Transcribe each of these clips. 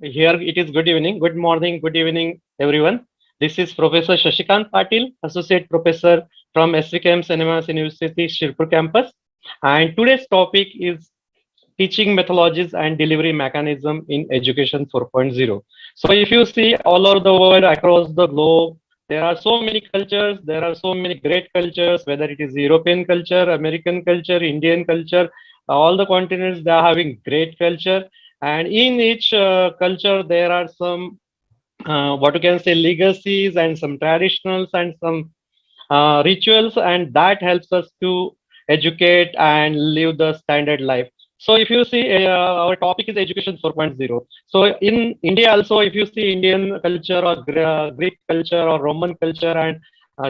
Here it is good evening, good morning, good evening, everyone. This is Professor Shashikant Patil, Associate Professor from SVKM Cinemas University, Shirpur campus. And today's topic is teaching methodologies and delivery mechanism in education 4.0. So if you see all over the world, across the globe, there are so many cultures, there are so many great cultures, whether it is European culture, American culture, Indian culture, all the continents, they are having great culture. And in each culture, there are some, what you can say, legacies and some traditionals and some rituals, and that helps us to educate and live the standard life. So if you see, our topic is education 4.0. So in India also, if you see Indian culture or Greek culture or Roman culture and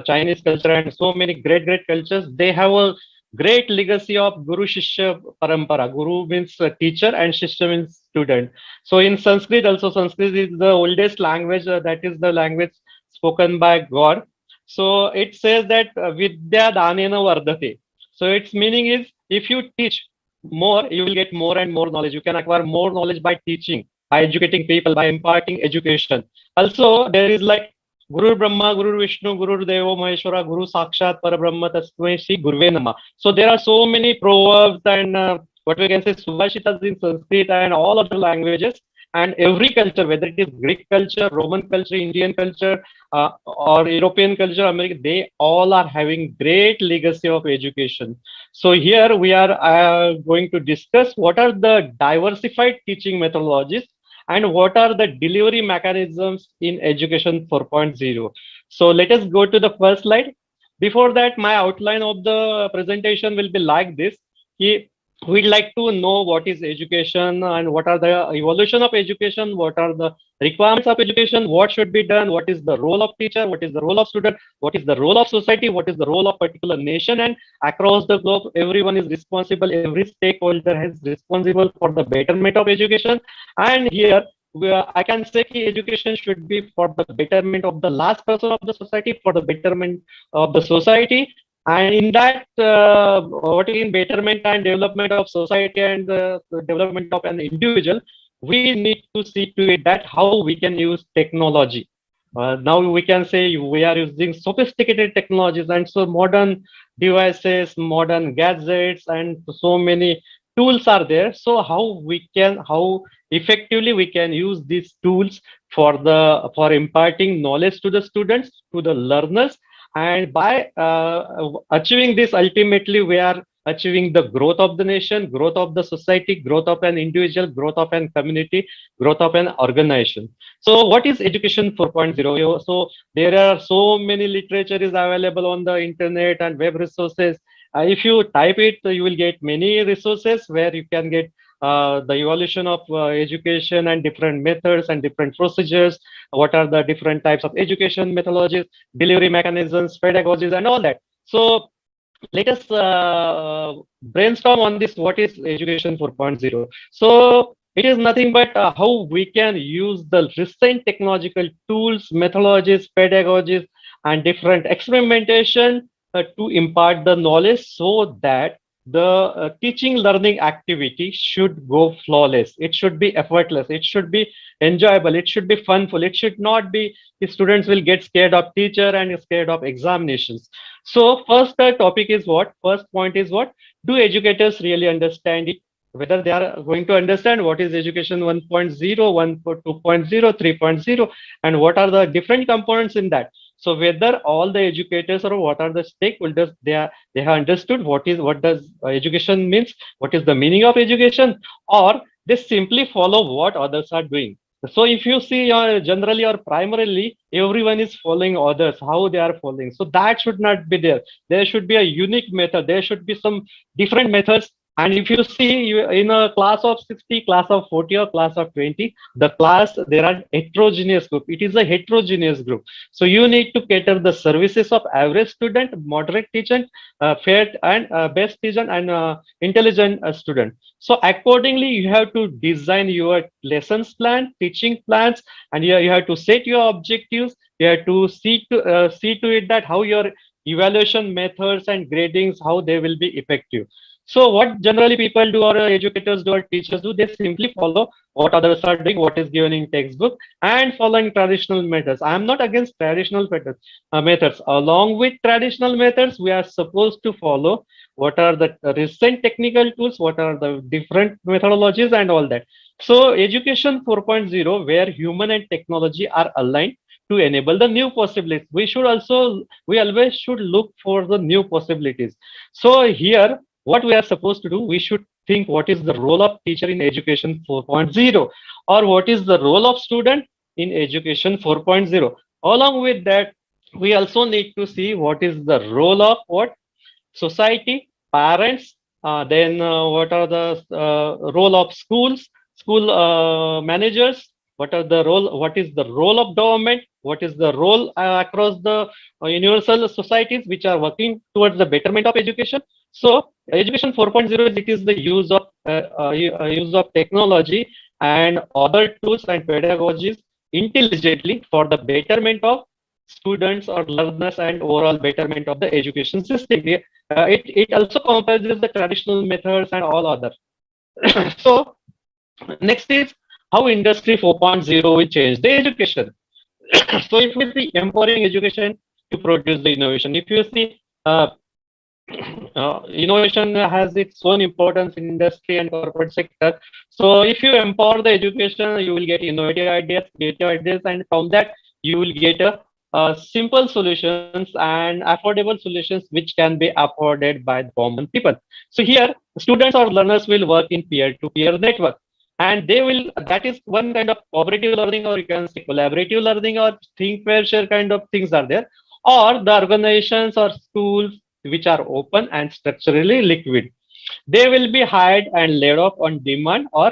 Chinese culture and so many great cultures, they have a great legacy of Guru Shishya Parampara. Guru means teacher and Shishya means student. So in Sanskrit also, Sanskrit is the oldest language, that is the language spoken by God. So it says that Vidya Danena Vardhate. So its meaning is, if you teach more, you will get more and more knowledge. You can acquire more knowledge by teaching, by educating people, by imparting education. Also, there is like Guru Brahma, Guru Vishnu, Guru Devo Maheshwara, Guru Sakshat Parabrahma Tasmai Shri Gurve Nama. So there are so many proverbs and what we can say subhashitas in Sanskrit and all other languages. And every culture, whether it is Greek culture, Roman culture, Indian culture, or European culture, American, they all are having great legacy of education. So here we are going to discuss what are the diversified teaching methodologies and what are the delivery mechanisms in education 4.0. So let us go to the first slide. Before that, my outline of the presentation will be like this. We'd like to know what is education and what are the evolution of education, what are the requirements of education, what should be done, what is the role of teacher, what is the role of student, what is the role of society, what is the role of particular nation, and across the globe, everyone is responsible, every stakeholder is responsible for the betterment of education. And here, I can say that education should be for the betterment of the last person of the society, for the betterment of the society, and in that, what in betterment and development of society and the development of an individual, we need to see to it that how we can use technology. Now we can say we are using sophisticated technologies and so modern devices, modern gadgets, and so many tools are there. So how effectively we can use these tools for imparting knowledge to the students, to the learners, and by achieving this, ultimately, we are achieving the growth of the nation, growth of the society, growth of an individual, growth of an community, growth of an organization. So what is education 4.0? So there are so many literature is available on the internet and web resources. If you type it, you will get many resources where you can get the evolution of education and different methods and different procedures. What are the different types of education methodologies, delivery mechanisms, pedagogies, and all that. So let us brainstorm on this. What is education 4.0? So it is nothing but how we can use the recent technological tools, methodologies, pedagogies, and different experimentation to impart the knowledge so that the teaching learning activity should go flawless. It should be effortless. It should be enjoyable. It should be funful. It should not be the students will get scared of teacher and scared of examinations. So first topic is what? First point is what? Do educators really understand it? Whether they are going to understand what is education 1.0, 2.0, 3.0, and what are the different components in that. So whether all the educators or what are the stakeholders, they have understood what does education means, what is the meaning of education, or they simply follow what others are doing. So if you see generally or primarily, everyone is following others, how they are following. So that should not be there. There should be a unique method. There should be some different methods. And if you see in a class of 60, class of 40, or class of 20, the class, there are heterogeneous group. It is a heterogeneous group. So you need to cater the services of average student, moderate student, fair and best student, and intelligent student. So accordingly, you have to design your lessons plan, teaching plans, and you have to set your objectives. You have to see to it that how your evaluation methods and gradings, how they will be effective. So what generally people do, or educators do, or teachers do, they simply follow what others are doing, what is given in textbook, and following traditional methods. I am not against traditional methods. Along with traditional methods, we are supposed to follow what are the recent technical tools, what are the different methodologies, and all that. So education 4.0, where human and technology are aligned to enable the new possibilities. We always should look for the new possibilities. So here, what we are supposed to do, we should think what is the role of teacher in education 4.0, or what is the role of student in education 4.0. Along with that, we also need to see what is the role of what society, parents, then what are the role of schools, school managers, what is the role of government, what is the role across the universal societies which are working towards the betterment of education. So education 4.0 is, it is the use of technology and other tools and pedagogies intelligently for the betterment of students or learners and overall betterment of the education system. It also comprises the traditional methods and all other. So next is how industry 4.0 will change the education. So if we see empowering education to produce the innovation, if you see innovation has its own importance in industry and corporate sector. So if you empower the education, you will get innovative ideas, creative ideas, and from that you will get a simple solutions and affordable solutions which can be afforded by the common people. So here, students or learners will work in peer-to-peer network, and they will. That is one kind of cooperative learning, or you can say collaborative learning, or think, pair, share kind of things are there, or the organizations or schools which are open and structurally liquid. They will be hired and laid off on demand or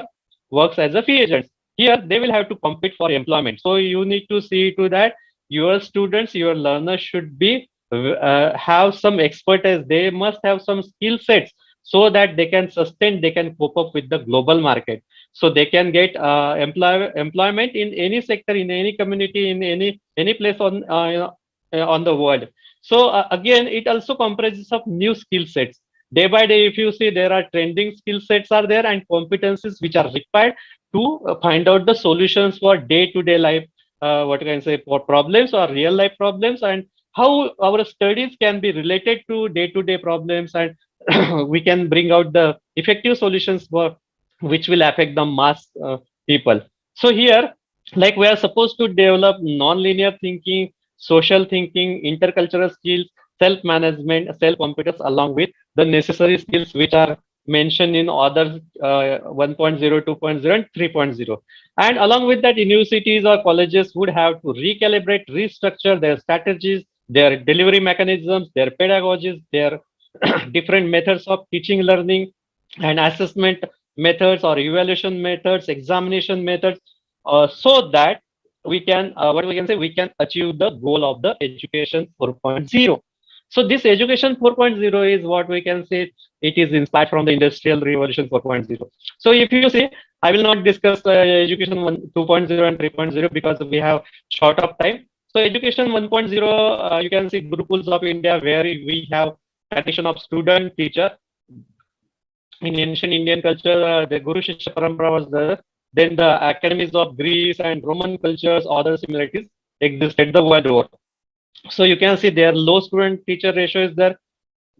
works as a fee agents. Here, they will have to compete for employment. So you need to see to that your students, your learners should be have some expertise. They must have some skill sets so that they can sustain, they can cope up with the global market. So they can get employment in any sector, in any community, in any place on the world. So again, it also comprises of new skill sets. Day by day, if you see, there are trending skill sets are there and competencies which are required to find out the solutions for day-to-day life, what can I say, for problems or real life problems, and how our studies can be related to day-to-day problems, and we can bring out the effective solutions for which will affect the mass people. So here, like we are supposed to develop non-linear thinking, social thinking, intercultural skills, self-management, self-competence, along with the necessary skills which are mentioned in other 1.0, 2.0, and 3.0. And along with that, universities or colleges would have to recalibrate, restructure their strategies, their delivery mechanisms, their pedagogies, their different methods of teaching, learning, and assessment methods or evaluation methods, examination methods, so that we can, what we can say, we can achieve the goal of the education 4.0. So this education 4.0 is what we can say, it is inspired from the industrial revolution 4.0. So if you see, I will not discuss education 2.0 and 3.0 because we have short of time. So education 1.0, you can see Gurukuls of India, where we have tradition of student teacher. In ancient Indian culture, the Guru Shishya Parampara was there. Then the academies of Greece and Roman cultures, other similarities existed the world over. So you can see their low student teacher ratio is there,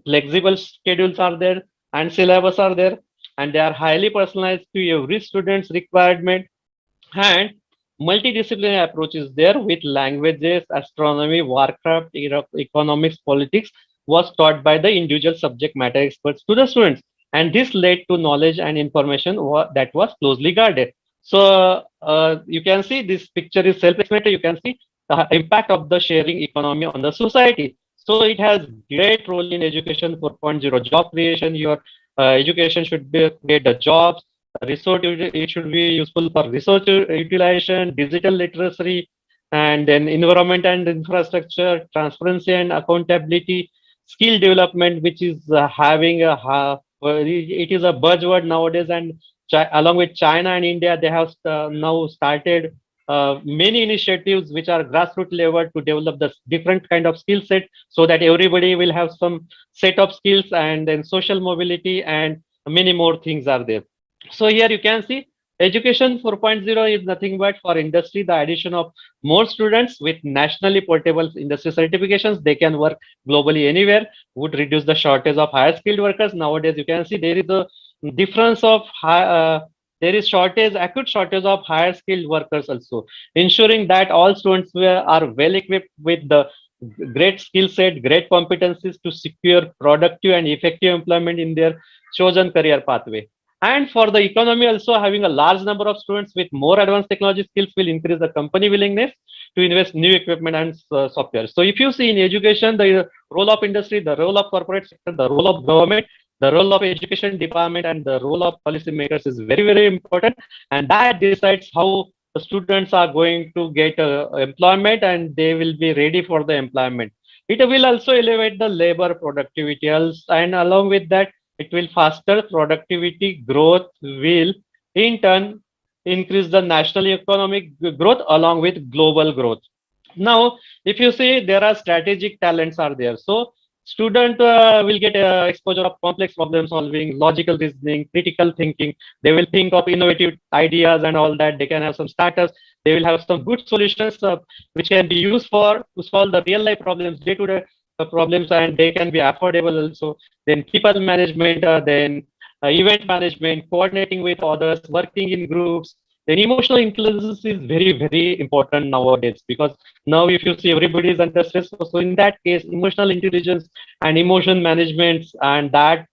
flexible schedules are there, and syllabus are there, and they are highly personalized to every student's requirement, and multidisciplinary approach is there with languages, astronomy, warcraft, economics, politics was taught by the individual subject matter experts to the students, and this led to knowledge and information that was closely guarded. So you can see this picture is self-explanatory. You can see the impact of the sharing economy on the society. So it has great role in education 4.0, job creation. Your education should be create the jobs, resource, it should be useful for resource utilization, digital literacy, and then environment and infrastructure, transparency and accountability, skill development, which is having a it is a buzzword nowadays, and along with China and India, they have now started many initiatives which are grassroots level to develop the different kind of skill set, so that everybody will have some set of skills, and then social mobility and many more things are there. So here you can see education 4.0 is nothing but for industry, the addition of more students with nationally portable industry certifications. They can work globally anywhere, would reduce the shortage of higher skilled workers. Nowadays, you can see there is a difference of there is shortage, acute shortage of higher skilled workers also, ensuring that all students are well equipped with the great skill set, great competencies to secure productive and effective employment in their chosen career pathway. And for the economy also, having a large number of students with more advanced technology skills will increase the company willingness to invest new equipment and software. So if you see in education, the role of industry, the role of corporate sector, the role of government, the role of education department, and the role of policymakers is very, very important. And that decides how the students are going to get employment, and they will be ready for the employment. It will also elevate the labor productivity, and along with that, it will faster productivity growth, will in turn increase the national economic growth along with global growth. Now, if you see, there are strategic talents are there. So student will get exposure of complex problem solving, logical reasoning, critical thinking. They will think of innovative ideas and all that. They can have some starters. They will have some good solutions which can be used for to solve the real life problems, day to day problems, and they can be affordable also. Then people management, then event management, coordinating with others, working in groups. Then emotional intelligence is very, very important nowadays, because now if you see everybody is under stress. So in that case, emotional intelligence and emotion management, and that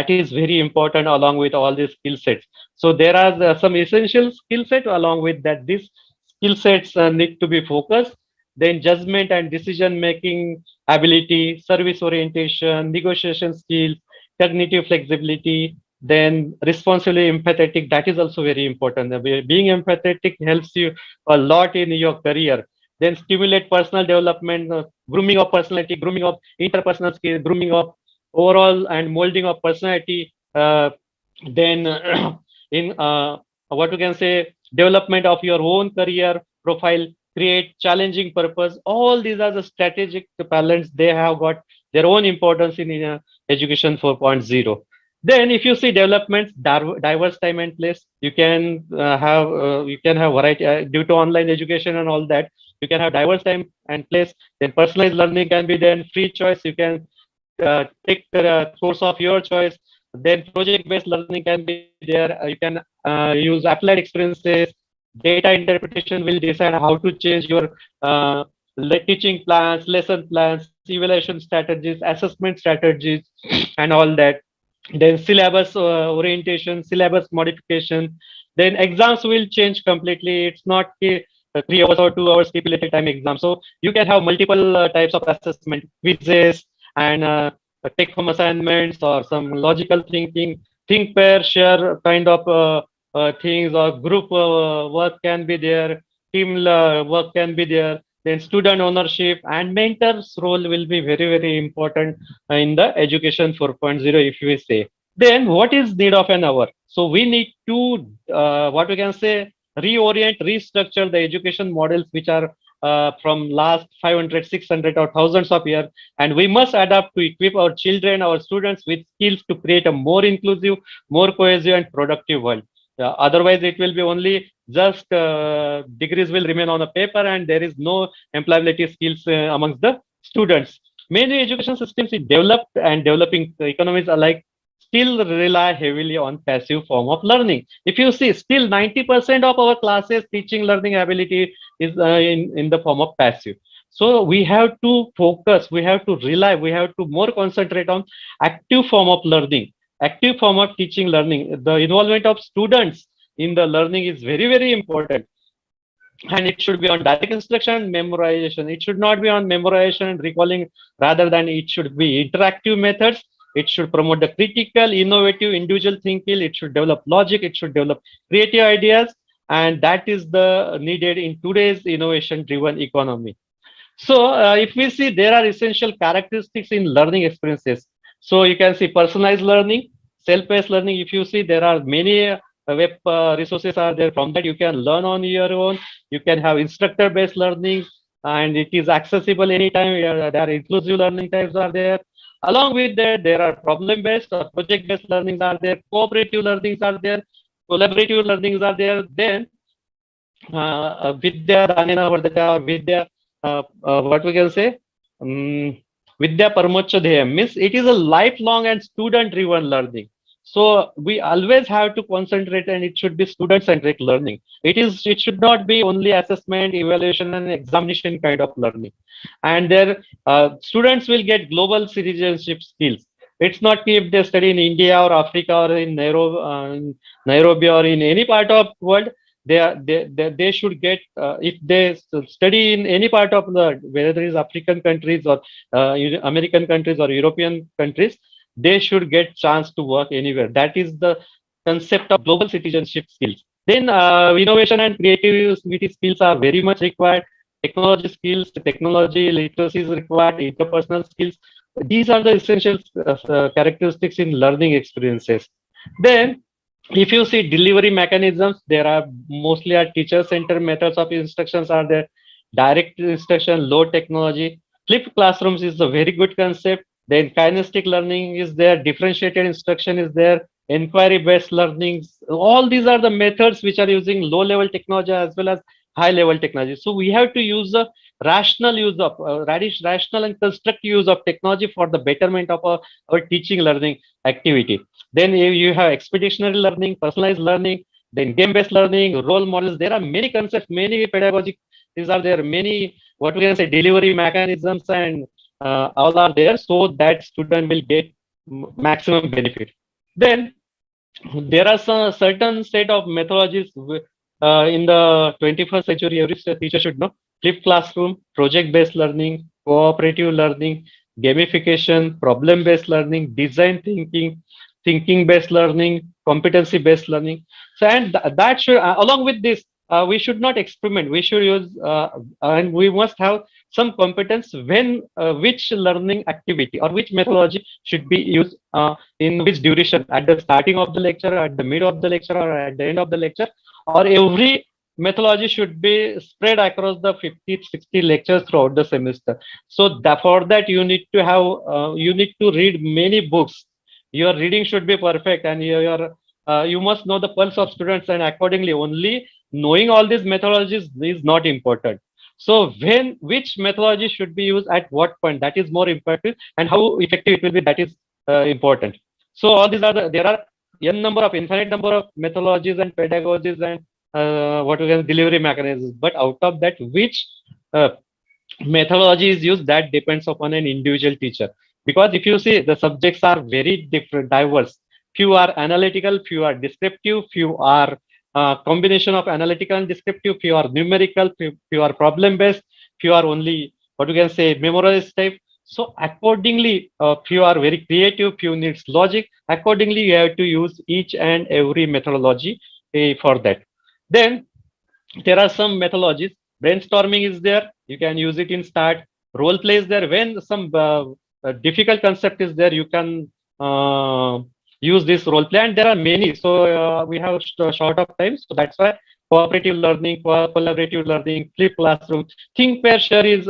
is very important along with all these skill sets. So there are some essential skill set along with that. These skill sets need to be focused. Then judgment and decision making ability, service orientation, negotiation skills, cognitive flexibility, then responsibly empathetic. That is also very important. Being empathetic helps you a lot in your career. Then stimulate personal development, grooming of personality, grooming of interpersonal skills, grooming of overall and molding of personality. Then in what you can say, development of your own career profile, create challenging purpose. All these are the strategic talents. They have got their own importance in education 4.0. Then if you see developments, diverse time and place, you can have variety due to online education and all that. You can have diverse time and place. Then personalized learning can be then free choice. You can take the course of your choice. Then project-based learning can be there. You can use applied experiences. Data interpretation will decide how to change your teaching plans, lesson plans, evaluation strategies, assessment strategies, and all that. Then syllabus orientation, syllabus modification. Then exams will change completely. It's not 3 hours or 2 hours stipulated time exam. So you can have multiple types of assessment, quizzes, and take home assignments, or some logical thinking, think, pair, share kind of things, or group work can be there, team work can be there. Then student ownership and mentors role will be very, very important in the education 4.0, if we say. Then what is need of an hour? So we need to what we can say, reorient, restructure the education models which are from last 500, 600, or thousands of years, and we must adapt to equip our children, our students with skills to create a more inclusive, more cohesive, and productive world. Otherwise, it will be only just degrees will remain on a paper, and there is no employability skills amongst the students. Many education systems in developed and developing economies alike still rely heavily on passive form of learning. If you see, still 90% of our classes teaching learning ability is in the form of passive. So we have to focus, we have to rely, we have to more concentrate on active form of learning, active form of teaching learning. The involvement of students in the learning is very, very important. And it should be on direct instruction and memorization. It should not be on memorization and recalling, rather than it should be interactive methods. It should promote the critical, innovative, individual thinking. It should develop logic. It should develop creative ideas. And that is the needed in today's innovation-driven economy. So if we see, there are essential characteristics in learning experiences. So you can see personalized learning, self-paced learning. If you see, there are many web resources are there. From that, you can learn on your own. You can have instructor-based learning, and it is accessible anytime. There are inclusive learning types are there. Along with that, there are problem-based or project-based learnings are there. Cooperative learnings are there. Collaborative learnings are there. Then Vidya Danena Vardhaka or Vidya, what we can say, um, Vidya Parmocha Dheyam means it is a lifelong and student-driven learning. So we always have to concentrate, and it should be student-centric learning. It should not be only assessment, evaluation, and examination kind of learning. And there, students will get global citizenship skills. It's not if they study in India or Africa or in Nairobi or in any part of world, they should get if they study in any part of the, whether it is African countries or American countries or European countries, they should get chance to work anywhere. That is the concept of global citizenship skills. Then innovation and creativity skills are very much required. Technology skills, technology literacy is required. Interpersonal skills. These are the essential characteristics in learning experiences. Then if you see delivery mechanisms, there are mostly are teacher-centered methods of instructions are there. Direct instruction, low technology. Flipped classrooms is a very good concept. Then kinesthetic learning is there. Differentiated instruction is there. Inquiry-based learnings. All these are the methods which are using low-level technology as well as high-level technology. So we have to use a rational use of rational and constructive use of technology for the betterment of our teaching learning activity. Then you have expeditionary learning, personalized learning, then game-based learning, role models. There are many concepts, many pedagogic. These are there many what we can say delivery mechanisms, and all are there so that student will get maximum benefit. Then there are some certain set of methodologies in the 21st century. Every teacher should know: flipped classroom, project-based learning, cooperative learning, gamification, problem-based learning, design thinking, thinking-based learning, competency-based learning. So, and that should, along with this, we should not experiment. We should use, and we must have some competence when which learning activity or which methodology should be used in which duration, at the starting of the lecture, at the mid of the lecture, or at the end of the lecture, or every methodology should be spread across the 50, 60 lectures throughout the semester. So for that, you need to have, you need to read many books. Your reading should be perfect, and you must know the pulse of students, and accordingly only knowing all these methodologies is not important. So when which methodology should be used at what point, that is more important, and how effective it will be, that is important. So all these are there are infinite number of methodologies and pedagogies and what we can delivery mechanisms. But out of that, which uh, methodology is used, that depends upon an individual teacher. Because if you see, the subjects are very different, diverse. Few are analytical, few are descriptive, few are combination of analytical and descriptive, few are numerical, few are problem based, few are only what you can say memorized type. So accordingly, few are very creative, few needs logic. Accordingly, you have to use each and every methodology for that. Then there are some methodologies. Brainstorming is there. You can use it in start. Role play is there. When some difficult concept is there, you can use this role play. And there are many. So we have short of time. So that's why cooperative learning, collaborative learning, flip classroom, think, pair, share is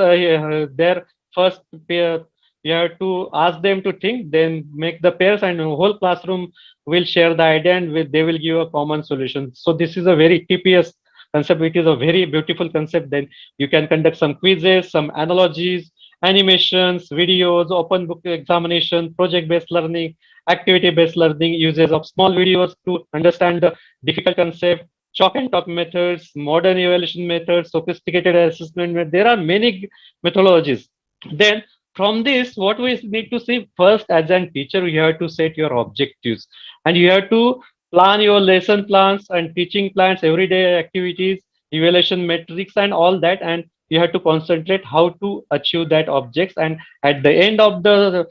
there. First pair, you have to ask them to think, then make the pairs, and the whole classroom will share the idea, and they will give a common solution. So this is a very TPS concept. It is a very beautiful concept. Then you can conduct some quizzes, some analogies, animations, videos, open book examination, project-based learning, activity-based learning, uses of small videos to understand the difficult concept, chalk and talk methods, modern evaluation methods, sophisticated assessment methods. There are many methodologies. Then from this, what we need to see first, as a teacher, you have to set your objectives, and you have to plan your lesson plans and teaching plans, everyday activities, evaluation metrics, and all that. And you have to concentrate how to achieve that objects. And at the end of the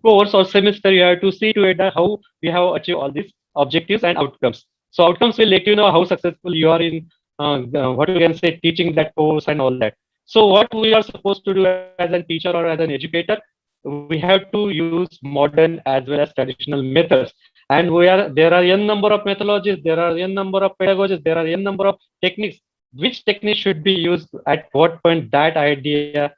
course or semester, you have to see to it that how we have achieved all these objectives and outcomes. So outcomes will let you know how successful you are in what you can say teaching that course and all that. So what we are supposed to do as a teacher or as an educator, we have to use modern as well as traditional methods. and there are n number of methodologies, there are n number of pedagogies, there are n number of techniques. Which technique should be used at what point? That idea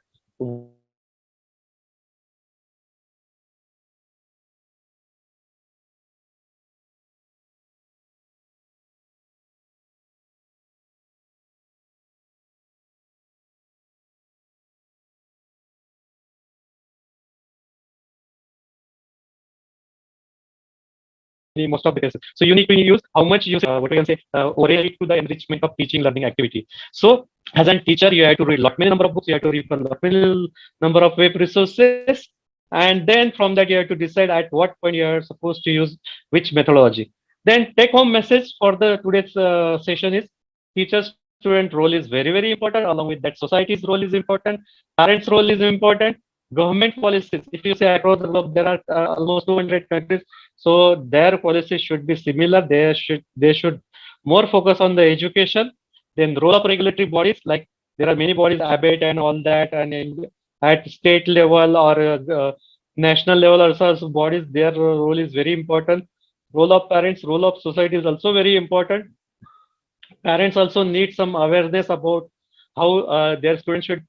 most of the cases. So you need to use how much you what we can say orient to the enrichment of teaching learning activity. So as a teacher, you have to read lot many number of books, you have to read from lot many number of web resources, and then from that you have to decide at what point you are supposed to use which methodology. Then take home message for the today's session is teacher student role is very, very important. Along with that, society's role is important, parents' role is important, government policies. If you say across the globe, there are almost 200 countries, so their policies should be similar. They should more focus on the education. Then role of regulatory bodies, like there are many bodies, ABET and all that, and at state level or national level also bodies, their role is very important. Role of parents, role of society is also very important. Parents also need some awareness about how their students should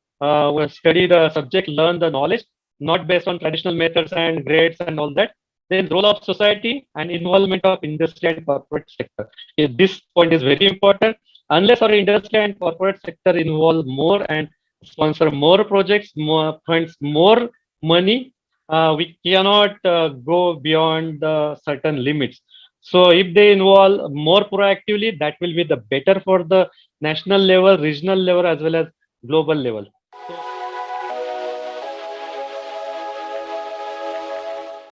study the subject, learn the knowledge, not based on traditional methods and grades and all that. Then role of society and involvement of industry and corporate sector. This point is very important. Unless our industry and corporate sector involve more and sponsor more projects, more funds, more money, we cannot go beyond the certain limits. So if they involve more proactively, that will be the better for the national level, regional level, as well as global level.